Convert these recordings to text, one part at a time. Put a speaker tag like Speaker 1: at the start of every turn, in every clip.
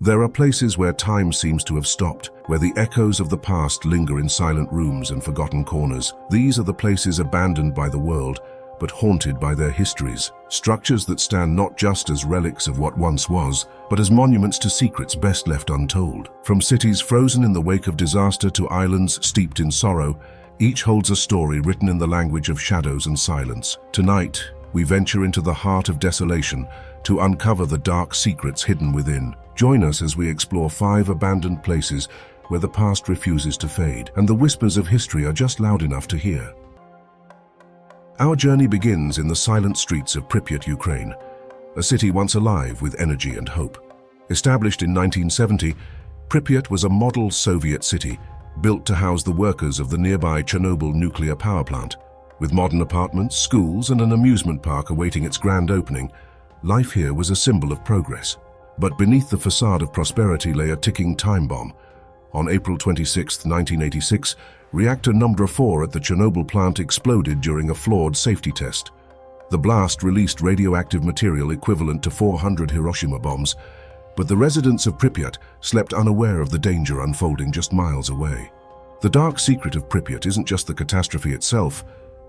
Speaker 1: There are places where time seems to have stopped, where the echoes of the past linger in silent rooms and forgotten corners. These are the places abandoned by the world, but haunted by their histories. Structures that stand not just as relics of what once was, but as monuments to secrets best left untold. From cities frozen in the wake of disaster to islands steeped in sorrow, each holds a story written in the language of shadows and silence. Tonight, we venture into the heart of desolation to uncover the dark secrets hidden within. Join us as we explore 5 abandoned places where the past refuses to fade, and the whispers of history are just loud enough to hear. Our journey begins in the silent streets of Pripyat, Ukraine, a city once alive with energy and hope. Established in 1970, Pripyat was a model Soviet city built to house the workers of the nearby Chernobyl nuclear power plant. With modern apartments, schools, and an amusement park awaiting its grand opening, life here was a symbol of progress. But beneath the facade of prosperity lay a ticking time bomb. On April 26, 1986, reactor number 4 at the Chernobyl plant exploded during a flawed safety test. The blast released radioactive material equivalent to 400 Hiroshima bombs, but the residents of Pripyat slept unaware of the danger unfolding just miles away. The dark secret of Pripyat isn't just the catastrophe itself,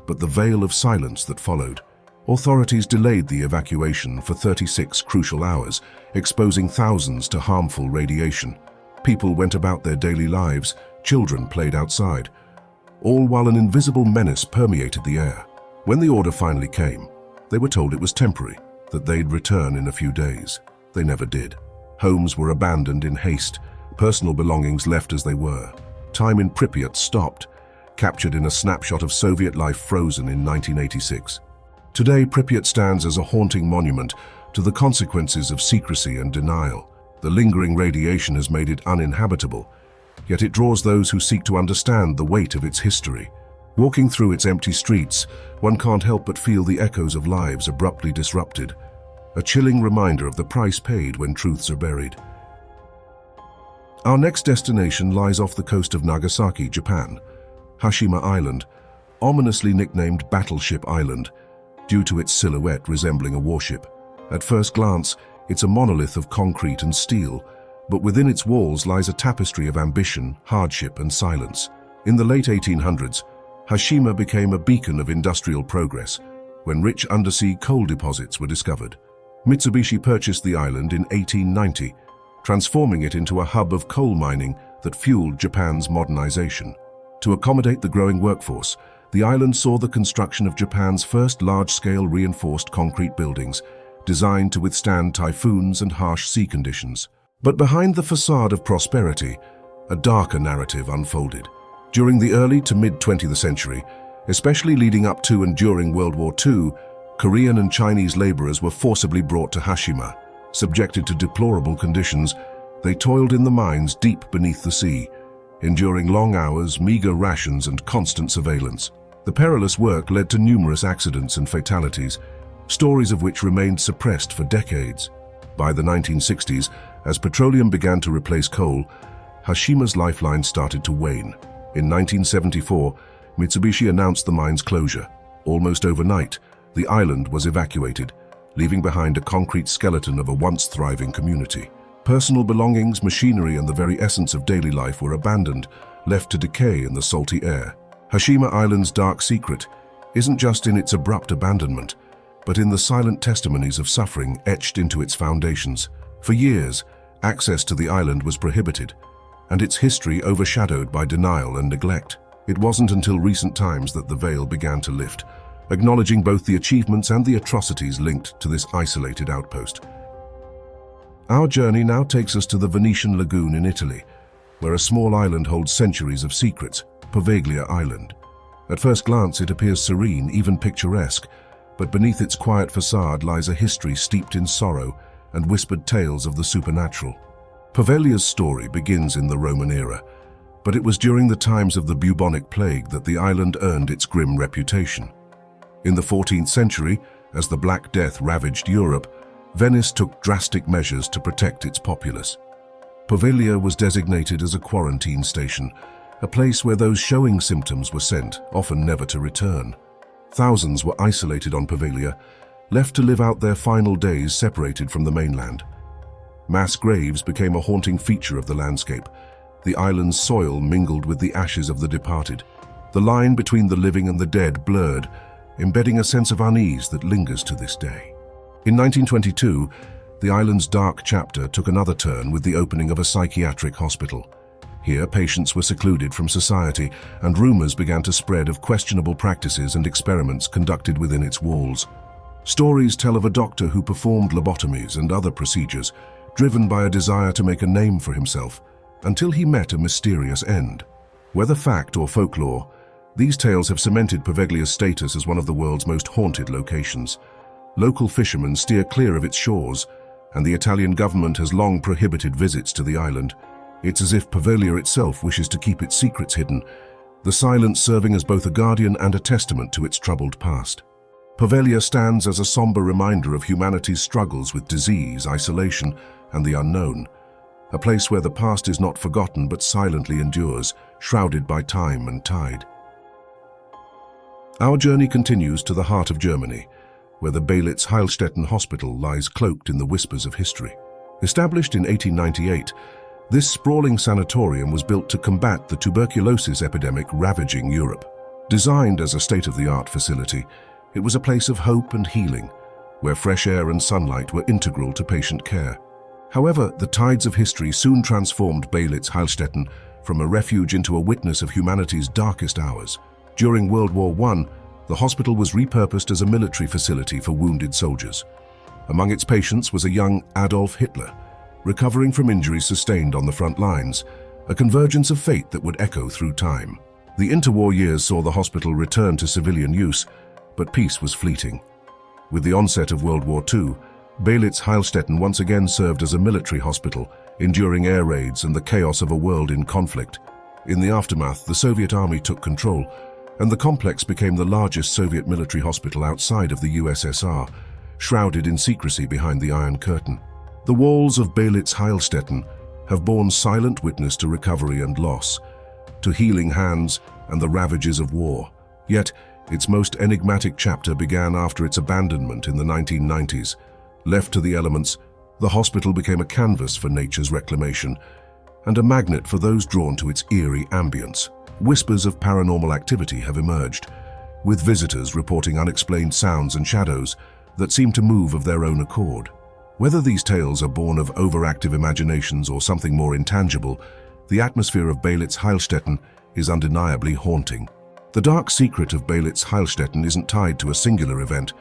Speaker 1: but the veil of silence that followed. Authorities delayed the evacuation for 36 crucial hours, exposing thousands to harmful radiation. People went about their daily lives, children played outside, all while an invisible menace permeated the air. When the order finally came, they were told it was temporary, that they'd return in a few days. They never did. Homes were abandoned in haste, personal belongings left as they were. Time in Pripyat stopped, captured in a snapshot of Soviet life frozen in 1986. Today, Pripyat stands as a haunting monument to the consequences of secrecy and denial. The lingering radiation has made it uninhabitable, yet it draws those who seek to understand the weight of its history. Walking through its empty streets, one can't help but feel the echoes of lives abruptly disrupted, a chilling reminder of the price paid when truths are buried. Our next destination lies off the coast of Nagasaki, Japan, Hashima Island, ominously nicknamed Battleship Island, due to its silhouette resembling a warship. At first glance, it's a monolith of concrete and steel, but within its walls lies a tapestry of ambition, hardship, and silence. In the late 1800s, Hashima became a beacon of industrial progress when rich undersea coal deposits were discovered. Mitsubishi purchased the island in 1890, transforming it into a hub of coal mining that fueled Japan's modernization. To accommodate the growing workforce, the island saw the construction of Japan's first large-scale reinforced concrete buildings, designed to withstand typhoons and harsh sea conditions. But behind the facade of prosperity, a darker narrative unfolded. During the early to mid-20th century, especially leading up to and during World War II, Korean and Chinese laborers were forcibly brought to Hashima. Subjected to deplorable conditions, they toiled in the mines deep beneath the sea, enduring long hours, meager rations, and constant surveillance. The perilous work led to numerous accidents and fatalities, stories of which remained suppressed for decades. By the 1960s, as petroleum began to replace coal, Hashima's lifeline started to wane. In 1974, Mitsubishi announced the mine's closure. Almost overnight, the island was evacuated, leaving behind a concrete skeleton of a once thriving community. Personal belongings, machinery, and the very essence of daily life were abandoned, left to decay in the salty air. Hashima Island's dark secret isn't just in its abrupt abandonment, but in the silent testimonies of suffering etched into its foundations. For years, access to the island was prohibited, and its history overshadowed by denial and neglect. It wasn't until recent times that the veil began to lift, acknowledging both the achievements and the atrocities linked to this isolated outpost. Our journey now takes us to the Venetian lagoon in Italy, where a small island holds centuries of secrets, Poveglia Island. At first glance, it appears serene, even picturesque, but beneath its quiet facade lies a history steeped in sorrow and whispered tales of the supernatural. Poveglia's story begins in the Roman era, but it was during the times of the bubonic plague that the island earned its grim reputation. In the 14th century, as the Black Death ravaged Europe, Venice took drastic measures to protect its populace. Poveglia was designated as a quarantine station, a place where those showing symptoms were sent, often never to return. Thousands were isolated on Poveglia, left to live out their final days separated from the mainland. Mass graves became a haunting feature of the landscape. The island's soil mingled with the ashes of the departed. The line between the living and the dead blurred, embedding a sense of unease that lingers to this day. In 1922, the island's dark chapter took another turn with the opening of a psychiatric hospital. Here, patients were secluded from society, and rumors began to spread of questionable practices and experiments conducted within its walls. Stories tell of a doctor who performed lobotomies and other procedures, driven by a desire to make a name for himself, until he met a mysterious end. Whether fact or folklore, these tales have cemented Poveglia's status as one of the world's most haunted locations. Local fishermen steer clear of its shores, and the Italian government has long prohibited visits to the island. It's as if Poveglia itself wishes to keep its secrets hidden, the silence serving as both a guardian and a testament to its troubled past. Poveglia stands as a somber reminder of humanity's struggles with disease, isolation, and the unknown. A place where the past is not forgotten but silently endures, shrouded by time and tide. Our journey continues to the heart of Germany, where the Beelitz-Heilstätten Hospital lies cloaked in the whispers of history. Established in 1898, this sprawling sanatorium was built to combat the tuberculosis epidemic ravaging Europe. Designed as a state-of-the-art facility, it was a place of hope and healing, where fresh air and sunlight were integral to patient care. However, the tides of history soon transformed Beelitz-Heilstätten from a refuge into a witness of humanity's darkest hours. During World War I, the hospital was repurposed as a military facility for wounded soldiers. Among its patients was a young Adolf Hitler, recovering from injuries sustained on the front lines, a convergence of fate that would echo through time. The interwar years saw the hospital return to civilian use, but peace was fleeting. With the onset of World War II, Beelitz-Heilstätten once again served as a military hospital, enduring air raids and the chaos of a world in conflict. In the aftermath, the Soviet army took control, and the complex became the largest Soviet military hospital outside of the USSR, shrouded in secrecy behind the Iron Curtain. The walls of Beelitz-Heilstätten have borne silent witness to recovery and loss, to healing hands and the ravages of war. Yet, its most enigmatic chapter began after its abandonment in the 1990s. Left to the elements, the hospital became a canvas for nature's reclamation and a magnet for those drawn to its eerie ambience. Whispers of paranormal activity have emerged, with visitors reporting unexplained sounds and shadows that seem to move of their own accord. Whether these tales are born of overactive imaginations or something more intangible, the atmosphere of Beelitz-Heilstätten is undeniably haunting. The dark secret of Beelitz-Heilstätten isn't tied to a singular event,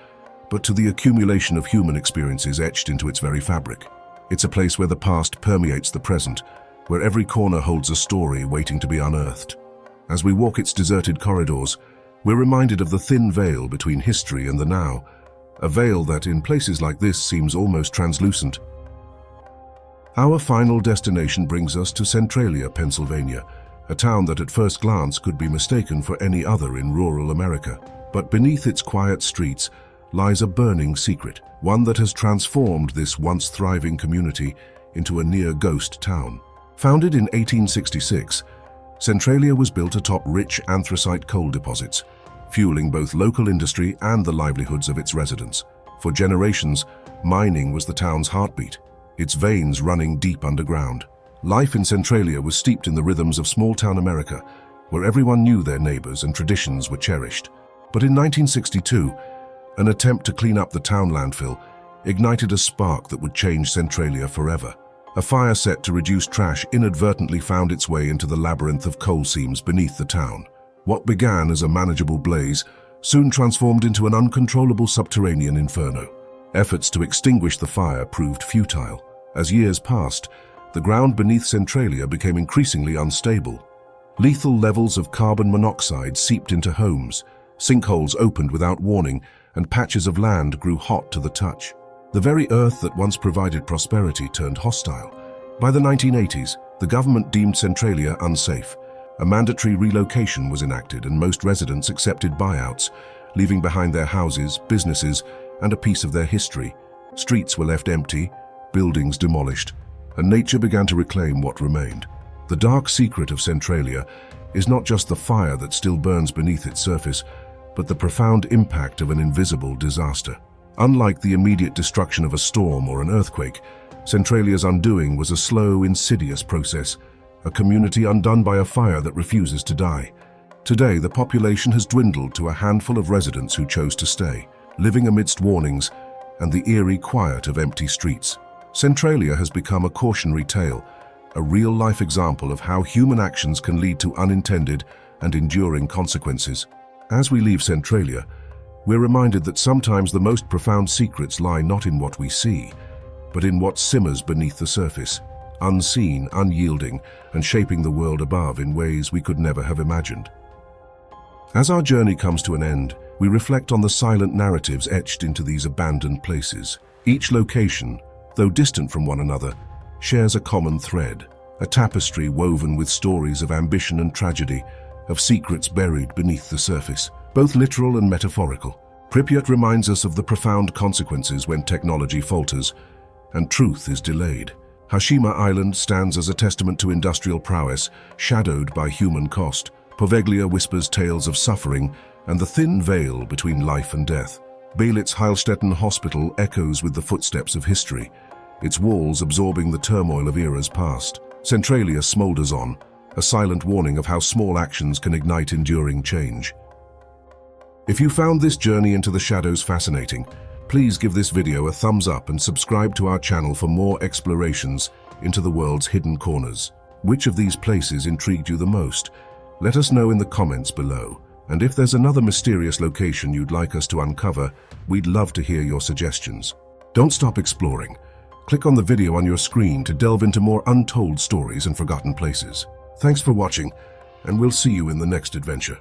Speaker 1: but to the accumulation of human experiences etched into its very fabric. It's a place where the past permeates the present, where every corner holds a story waiting to be unearthed. As we walk its deserted corridors, we're reminded of the thin veil between history and the now, a veil that in places like this seems almost translucent. Our final destination brings us to Centralia, Pennsylvania, a town that at first glance could be mistaken for any other in rural America. But beneath its quiet streets lies a burning secret, one that has transformed this once thriving community into a near-ghost town. Founded in 1866, Centralia was built atop rich anthracite coal deposits, fueling both local industry and the livelihoods of its residents. For generations, mining was the town's heartbeat, its veins running deep underground. Life in Centralia was steeped in the rhythms of small-town America, where everyone knew their neighbors and traditions were cherished. But in 1962, an attempt to clean up the town landfill ignited a spark that would change Centralia forever. A fire set to reduce trash inadvertently found its way into the labyrinth of coal seams beneath the town. What began as a manageable blaze soon transformed into an uncontrollable subterranean inferno. Efforts to extinguish the fire proved futile. As years passed, the ground beneath Centralia became increasingly unstable. Lethal levels of carbon monoxide seeped into homes, sinkholes opened without warning, and patches of land grew hot to the touch. The very earth that once provided prosperity turned hostile. By the 1980s, the government deemed Centralia unsafe. A mandatory relocation was enacted and most residents accepted buyouts, leaving behind their houses, businesses, and a piece of their history. Streets were left empty, buildings demolished, and nature began to reclaim what remained. The dark secret of Centralia is not just the fire that still burns beneath its surface, but the profound impact of an invisible disaster. Unlike the immediate destruction of a storm or an earthquake, Centralia's undoing was a slow, insidious process, a community undone by a fire that refuses to die. Today, the population has dwindled to a handful of residents who chose to stay, living amidst warnings and the eerie quiet of empty streets. Centralia has become a cautionary tale, a real-life example of how human actions can lead to unintended and enduring consequences. As we leave Centralia, we're reminded that sometimes the most profound secrets lie not in what we see, but in what simmers beneath the surface, unseen, unyielding, and shaping the world above in ways we could never have imagined. As our journey comes to an end, we reflect on the silent narratives etched into these abandoned places. Each location, though distant from one another, shares a common thread, a tapestry woven with stories of ambition and tragedy, of secrets buried beneath the surface, both literal and metaphorical. Pripyat reminds us of the profound consequences when technology falters and truth is delayed. Hashima Island stands as a testament to industrial prowess, shadowed by human cost. Poveglia whispers tales of suffering and the thin veil between life and death. Beelitz-Heilstätten Hospital echoes with the footsteps of history, its walls absorbing the turmoil of eras past. Centralia smolders on, a silent warning of how small actions can ignite enduring change. If you found this journey into the shadows fascinating, please give this video a thumbs up and subscribe to our channel for more explorations into the world's hidden corners. Which of these places intrigued you the most? Let us know in the comments below. And if there's another mysterious location you'd like us to uncover, we'd love to hear your suggestions. Don't stop exploring. Click on the video on your screen to delve into more untold stories and forgotten places. Thanks for watching, and we'll see you in the next adventure.